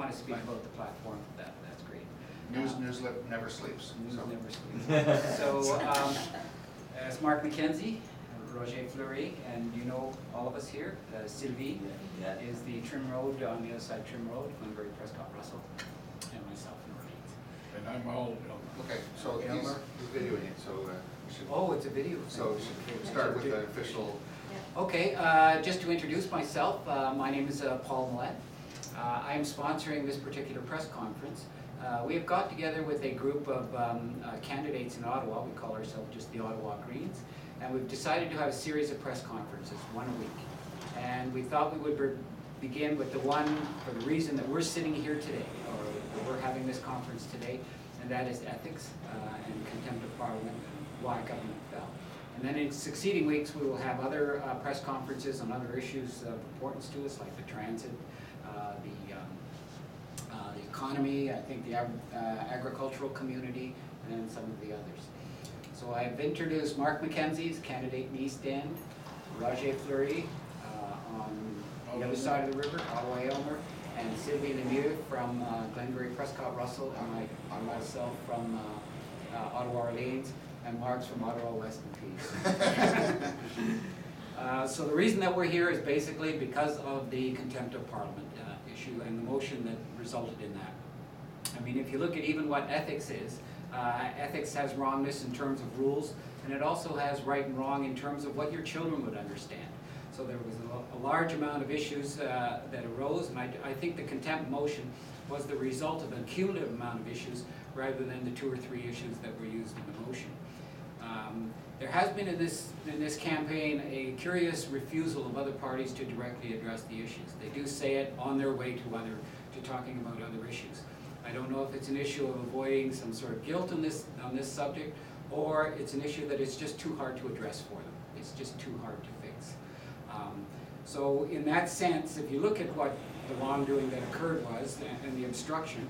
want to speak about the platform, that's great. News never sleeps. News So. never sleeps. So, as Mark MacKenzie, Roger Fleury, and you know all of us here, Sylvie is the trim road, on the other side trim road, Glengarry-Prescott-Russell, and myself in Orleans. And I'm Hull-Aylmer. Okay, so he's videoing it, so we should. Oh, it's a video. So we should start with the official. Okay, just to introduce myself, my name is Paul Maillet. I am sponsoring this particular press conference. We have got together with a group of candidates in Ottawa. We call ourselves just the Ottawa Greens. And we've decided to have a series of press conferences, one a week. And we thought we would begin with the one for the reason that we're sitting here today, or that we're having this conference today, and that is ethics and contempt of Parliament and why government fell. And then in succeeding weeks we will have other press conferences on other issues of importance to us, like the transit, the economy, I think the agricultural community, and then some of the others. So I've introduced Mark MacKenzie, candidate in East End, Roger Fleury on the other side of the river, Ottawa-Aylmer, and Sylvie Lemieux from Glengarry-Prescott-Russell, and myself from Ottawa-Orleans, and Mark's from Ottawa, West-Nepean. So the reason that we're here is basically because of the contempt of Parliament issue and the motion that resulted in that. I mean, if you look at even what ethics is, ethics has wrongness in terms of rules, and it also has right and wrong in terms of what your children would understand. So there was a large amount of issues that arose, and I think the contempt motion was the result of a cumulative amount of issues rather than the 2 or 3 issues that were used in the motion. There has been in this campaign a curious refusal of other parties to directly address the issues. They do say it on their way to talking about other issues. I don't know if it's an issue of avoiding some sort of guilt on this subject, or it's an issue that it's just too hard to address for them. It's just too hard to fix. So in that sense, if you look at what the wrongdoing that occurred was and the obstruction,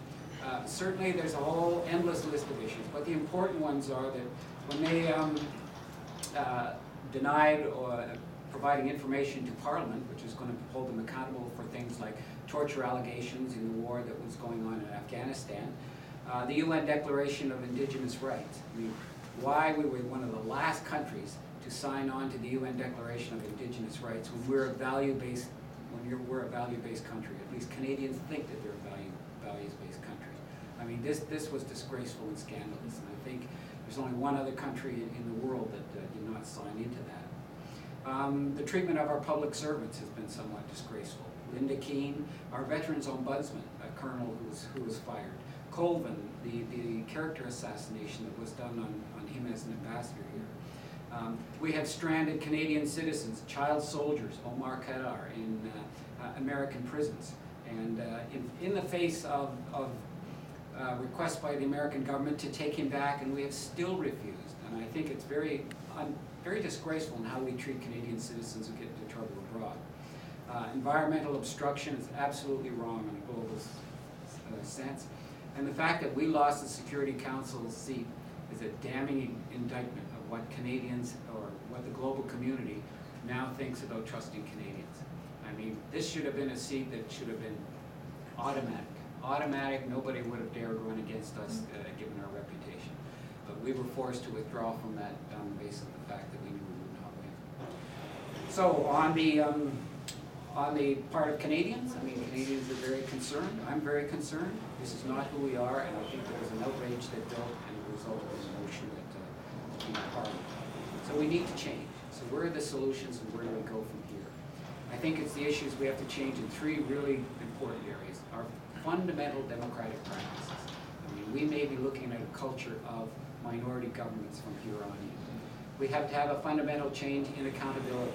certainly there's a whole endless list of issues, but the important ones are that when they denied or providing information to Parliament, which is going to hold them accountable for things like torture allegations in the war that was going on in Afghanistan, the UN Declaration of Indigenous Rights. I mean, why we were one of the last countries to sign on to the UN Declaration of Indigenous Rights when we're a value-based country. At least Canadians think that they're a values-based country. I mean, this was disgraceful and scandalous, and I think there's only one other country in the world that did not sign into that. The treatment of our public servants has been somewhat disgraceful. Linda Keane, our Veterans Ombudsman, a colonel who was fired. Colvin, the character assassination that was done on him as an ambassador here. We have stranded Canadian citizens, child soldiers, Omar Khadr, in American prisons. And in the face of requests by the American government to take him back, and we have still refused. And I think it's very disgraceful in how we treat Canadian citizens who get into trouble abroad. Environmental obstruction is absolutely wrong in a global sense. And the fact that we lost the Security Council's seat is a damning indictment of what Canadians, or what the global community now thinks about trusting Canadians. I mean, this should have been a seat that should have been automatic. Nobody would have dared run against us given our reputation. But we were forced to withdraw from that on the basis of the fact that we knew we would not win. So on the part of Canadians, I mean, Canadians are very concerned. I'm very concerned. This is not who we are, and I think there was an outrage that built and a result of this motion that came to Parliament. So we need to change. So where are the solutions and where do we go from here? I think it's the issues we have to change in 3 really important areas. Our fundamental democratic practices. I mean, we may be looking at a culture of minority governments from here on in. We have to have a fundamental change in accountability.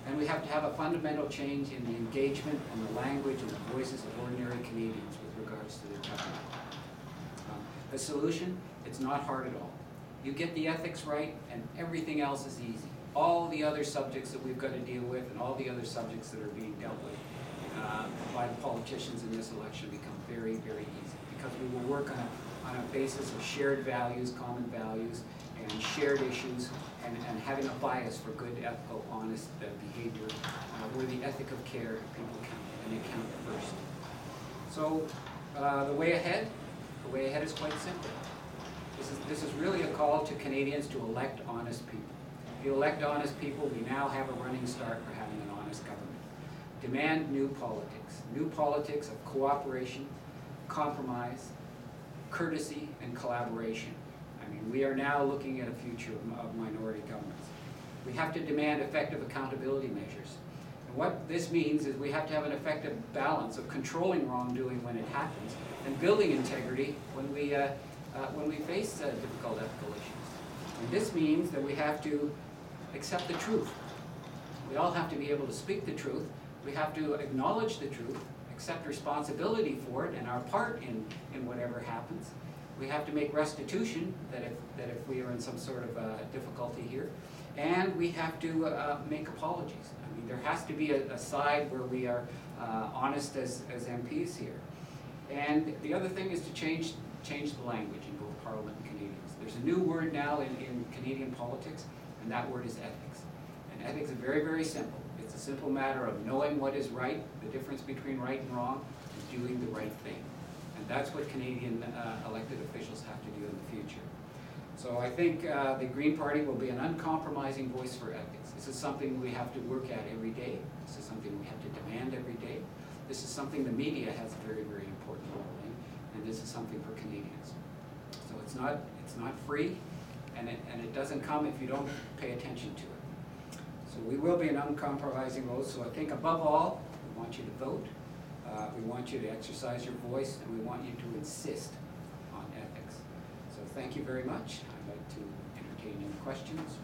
And we have to have a fundamental change in the engagement and the language and the voices of ordinary Canadians with regards to their government. The solution, it's not hard at all. You get the ethics right and everything else is easy. All the other subjects that we've got to deal with and all the other subjects that are being dealt with by the politicians in this election become very, very easy, because we will work on a basis of shared values, common values, and shared issues, and having a bias for good, ethical, honest behavior, where the ethic of care people count, and they count first. So the way ahead is quite simple. This is really a call to Canadians to elect honest people. If you elect honest people, we now have a running start for having an honest government. Demand new politics of cooperation, compromise, courtesy, and collaboration. I mean, we are now looking at a future of minority governments. We have to demand effective accountability measures. And what this means is we have to have an effective balance of controlling wrongdoing when it happens and building integrity when we face difficult ethical issues. And this means that we have to accept the truth. We all have to be able to speak the truth. We have to acknowledge the truth, accept responsibility for it and our part in whatever happens. We have to make restitution that if we are in some sort of difficulty here. And we have to make apologies. I mean, there has to be a side where we are honest as MPs here. And the other thing is to change the language in both Parliament and Canadians. There's a new word now in Canadian politics, and that word is ethics. And ethics is very, very simple. It's a simple matter of knowing what is right, the difference between right and wrong, and doing the right thing. And that's what Canadian elected officials have to do in the future. So I think the Green Party will be an uncompromising voice for ethics. This is something we have to work at every day. This is something we have to demand every day. This is something the media has a very, very important role in, and this is something for Canadians. So it's not free, and it doesn't come if you don't pay attention to it. So we will be an uncompromising vote. So I think above all, we want you to vote. We want you to exercise your voice, and we want you to insist on ethics. So thank you very much. I'd like to entertain any questions.